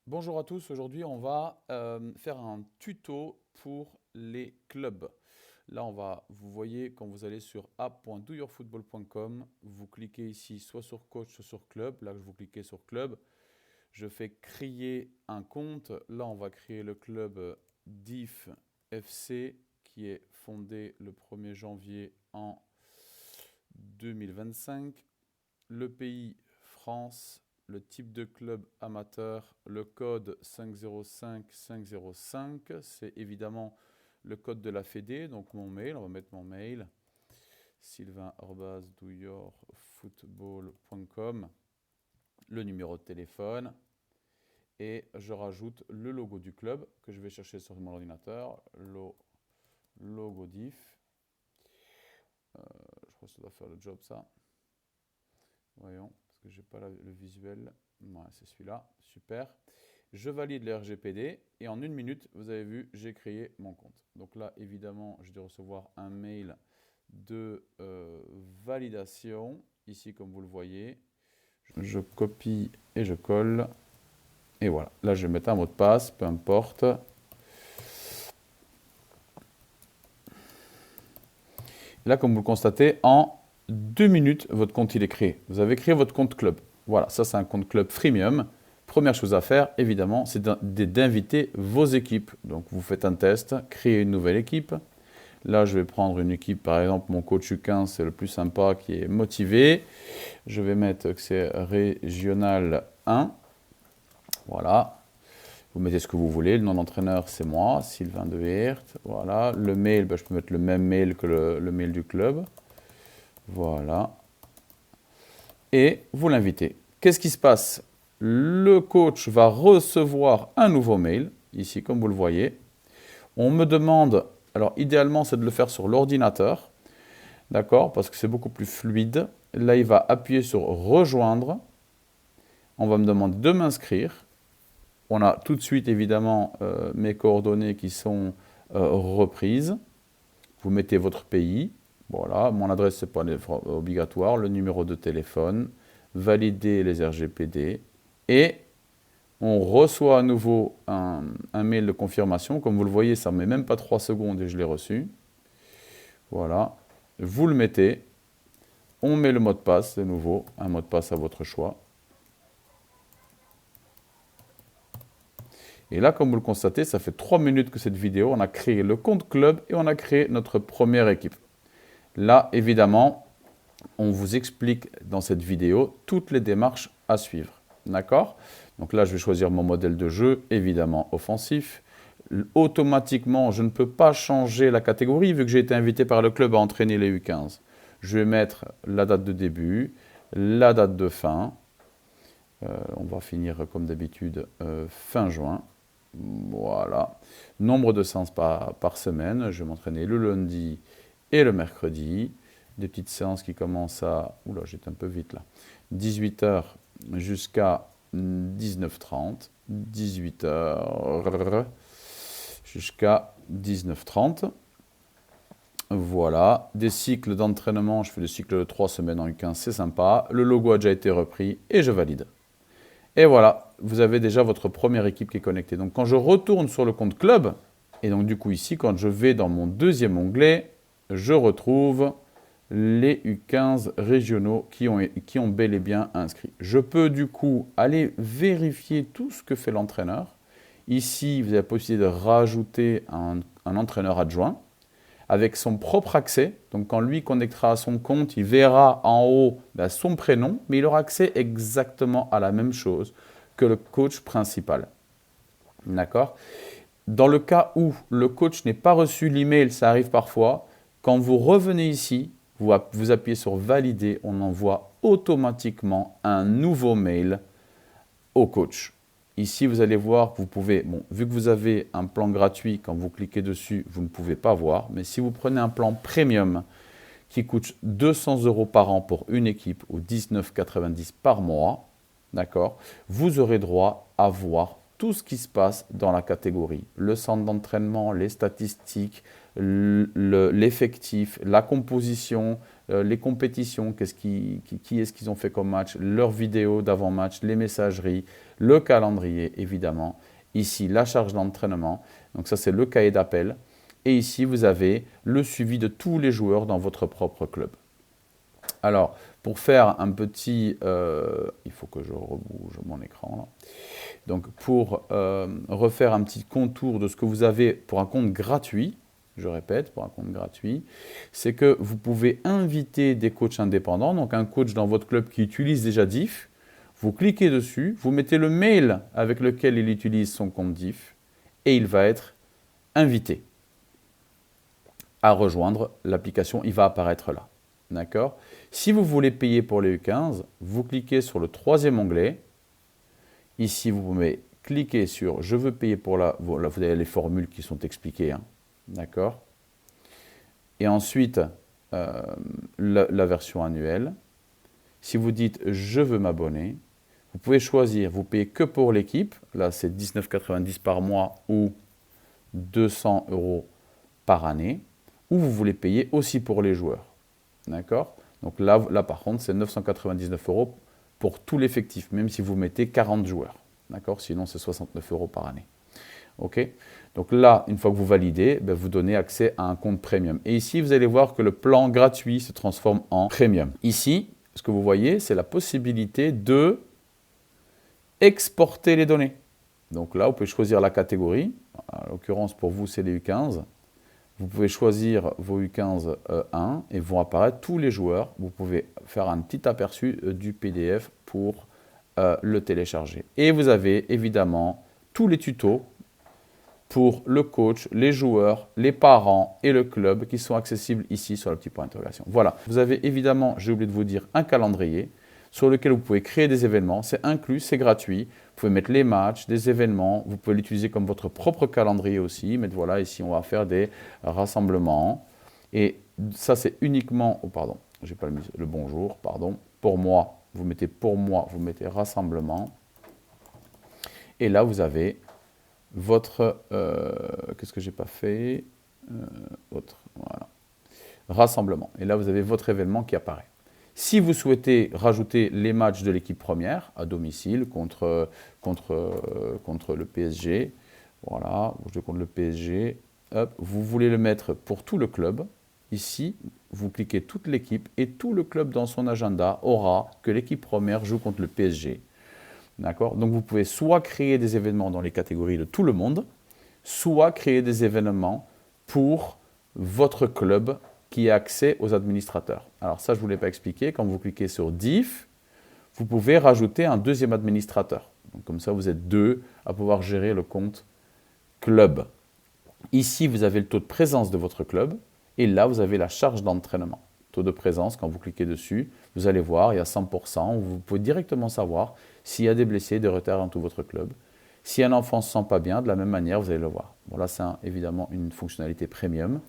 Bonjour à tous, aujourd'hui on va faire un tuto pour les clubs. Là vous voyez quand vous allez sur app.doyourfootball.com, vous cliquez ici soit sur coach, soit sur club. Là vous cliquez sur club, je fais créer un compte. Là on va créer le club DIF FC qui est fondé le 1er janvier en 2025. Le pays France, le type de club amateur, le code 505505, c'est évidemment le code de la Fédé, donc mon mail, on va mettre mon mail, sylvain@doyourfootball.com, le numéro de téléphone, et je rajoute le logo du club que je vais chercher sur mon ordinateur, le logo diff. Je crois que ça doit faire le job ça. Voyons, parce que je n'ai pas le visuel. Ouais, c'est celui-là. Super. Je valide le RGPD et en 1 minute, vous avez vu, j'ai créé mon compte. Donc là, évidemment, je dois recevoir un mail de validation. Ici, comme vous le voyez, je copie et je colle. Et voilà. Là, je vais mettre un mot de passe, peu importe. Là, comme vous le constatez, en 2 minutes, votre compte il est créé. Vous avez créé votre compte club. Voilà, ça c'est un compte club freemium. Première chose à faire, évidemment, c'est d'inviter vos équipes. Donc, vous faites un test, créez une nouvelle équipe. Là, je vais prendre une équipe, par exemple, mon coach U15, c'est le plus sympa, qui est motivé. Je vais mettre que c'est régional 1. Voilà. Vous mettez ce que vous voulez. Le nom d'entraîneur, c'est moi, Sylvain De Weert. Voilà. Le mail, je peux mettre le même mail que le mail du club. Voilà. Et vous l'invitez. Qu'est-ce qui se passe? Le coach va recevoir un nouveau mail, ici comme vous le voyez. On me demande, alors idéalement c'est de le faire sur l'ordinateur, d'accord, parce que c'est beaucoup plus fluide. Là il va appuyer sur rejoindre. On va me demander de m'inscrire. On a tout de suite évidemment mes coordonnées qui sont reprises. Vous mettez votre pays. Voilà, mon adresse, c'est pas obligatoire, le numéro de téléphone, valider les RGPD et on reçoit à nouveau un mail de confirmation. Comme vous le voyez, ça ne met même pas 3 secondes et je l'ai reçu. Voilà, vous le mettez, on met le mot de passe de nouveau, un mot de passe à votre choix. Et là, comme vous le constatez, ça fait 3 minutes que cette vidéo, on a créé le compte club et on a créé notre première équipe. Là, évidemment, on vous explique dans cette vidéo toutes les démarches à suivre. D'accord? Donc là, je vais choisir mon modèle de jeu, évidemment offensif. Automatiquement, je ne peux pas changer la catégorie vu que j'ai été invité par le club à entraîner les U15. Je vais mettre la date de début, la date de fin. On va finir comme d'habitude fin juin. Voilà. Nombre de séances par semaine. Je vais m'entraîner le lundi et le mercredi. Des petites séances qui commencent à... Oula, j'étais un peu vite là. 18h jusqu'à 19h30. 18h jusqu'à 19h30. Voilà. Des cycles d'entraînement. Je fais des cycles de 3 semaines en U15. C'est sympa. Le logo a déjà été repris et je valide. Et voilà, vous avez déjà votre première équipe qui est connectée. Donc quand je retourne sur le compte club, et donc du coup ici, quand je vais dans mon deuxième onglet, je retrouve les U15 régionaux qui ont bel et bien inscrit. Je peux du coup aller vérifier tout ce que fait l'entraîneur. Ici, vous avez la possibilité de rajouter un entraîneur adjoint avec son propre accès. Donc quand lui connectera à son compte, il verra en haut son prénom, mais il aura accès exactement à la même chose que le coach principal. D'accord? Dans le cas où le coach n'ait pas reçu l'email, ça arrive parfois, quand vous revenez ici, vous appuyez sur valider, on envoie automatiquement un nouveau mail au coach. Ici, vous allez voir que vous pouvez, vu que vous avez un plan gratuit, quand vous cliquez dessus, vous ne pouvez pas voir. Mais si vous prenez un plan premium qui coûte 200 € par an pour une équipe ou 19,90 € par mois, d'accord, vous aurez droit à voir tout ce qui se passe dans la catégorie. Le centre d'entraînement, les statistiques, l'effectif, la composition, les compétitions, qui est-ce qu'ils ont fait comme match, leurs vidéos d'avant-match, les messageries, le calendrier, évidemment. Ici, la charge d'entraînement. Donc ça, c'est le cahier d'appel. Et ici, vous avez le suivi de tous les joueurs dans votre propre club. Alors, pour faire un petit... il faut que je rebouge mon écran là. Donc, pour refaire un petit contour de ce que vous avez pour un compte gratuit, je répète, pour un compte gratuit, c'est que vous pouvez inviter des coachs indépendants, donc un coach dans votre club qui utilise déjà Diff, vous cliquez dessus, vous mettez le mail avec lequel il utilise son compte Diff et il va être invité à rejoindre l'application, il va apparaître là. D'accord? Si vous voulez payer pour les U15, vous cliquez sur le troisième onglet. Ici, vous pouvez cliquer sur « Je veux payer pour la… » Voilà, vous avez les formules qui sont expliquées. Hein. D'accord? Et ensuite, la version annuelle. Si vous dites « Je veux m'abonner », vous pouvez choisir, vous payez que pour l'équipe. Là, c'est 19,90 par mois ou 200 € par année. Ou vous voulez payer aussi pour les joueurs. D'accord? Donc là, par contre, c'est 999 € pour tout l'effectif, même si vous mettez 40 joueurs. D'accord? Sinon, c'est 69 € par année. OK? Donc là, une fois que vous validez, ben, vous donnez accès à un compte premium. Et ici, vous allez voir que le plan gratuit se transforme en premium. Ici, ce que vous voyez, c'est la possibilité de exporter les données. Donc là, vous pouvez choisir la catégorie. En l'occurrence, pour vous, c'est les U15. Vous pouvez choisir vos U15 1 et vont apparaître tous les joueurs. Vous pouvez faire un petit aperçu du PDF pour le télécharger. Et vous avez évidemment tous les tutos pour le coach, les joueurs, les parents et le club qui sont accessibles ici sur le petit point d'interrogation. Voilà. Vous avez évidemment, j'ai oublié de vous dire, un calendrier sur lequel vous pouvez créer des événements. C'est inclus, c'est gratuit. Vous pouvez mettre les matchs, des événements. Vous pouvez l'utiliser comme votre propre calendrier aussi. Mais voilà, ici, on va faire des rassemblements. Et ça, c'est uniquement… Oh, pardon, je n'ai pas mis le bonjour, pardon. Pour moi, vous mettez rassemblement. Et là, vous avez votre… qu'est-ce que je n'ai pas fait voilà. Rassemblement. Et là, vous avez votre événement qui apparaît. Si vous souhaitez rajouter les matchs de l'équipe première à domicile contre le PSG, voilà, je joue contre le PSG, hop, vous voulez le mettre pour tout le club, ici, vous cliquez toute l'équipe et tout le club dans son agenda aura que l'équipe première joue contre le PSG. D'accord? Donc vous pouvez soit créer des événements dans les catégories de tout le monde, soit créer des événements pour votre club qui a accès aux administrateurs. Alors ça, je ne vous l'ai pas expliqué. Quand vous cliquez sur Diff, vous pouvez rajouter un deuxième administrateur. Donc, comme ça, vous êtes deux à pouvoir gérer le compte club. Ici, vous avez le taux de présence de votre club. Et là, vous avez la charge d'entraînement. Taux de présence, quand vous cliquez dessus, vous allez voir, il y a 100%. Vous pouvez directement savoir s'il y a des blessés, des retards dans tout votre club. Si un enfant ne se sent pas bien, de la même manière, vous allez le voir. Bon, là, c'est évidemment une fonctionnalité premium.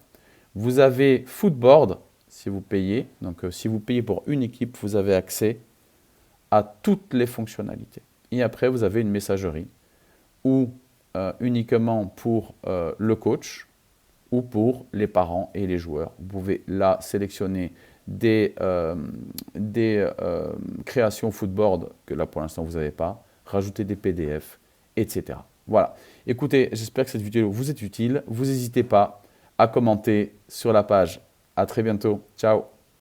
Vous avez Footboard, si vous payez. Donc, si vous payez pour une équipe, vous avez accès à toutes les fonctionnalités. Et après, vous avez une messagerie ou uniquement pour le coach ou pour les parents et les joueurs. Vous pouvez là sélectionner des créations Footboard que là, pour l'instant, vous n'avez pas, rajouter des PDF, etc. Voilà. Écoutez, j'espère que cette vidéo vous est utile. Vous n'hésitez pas à commenter sur la page. À très bientôt. Ciao.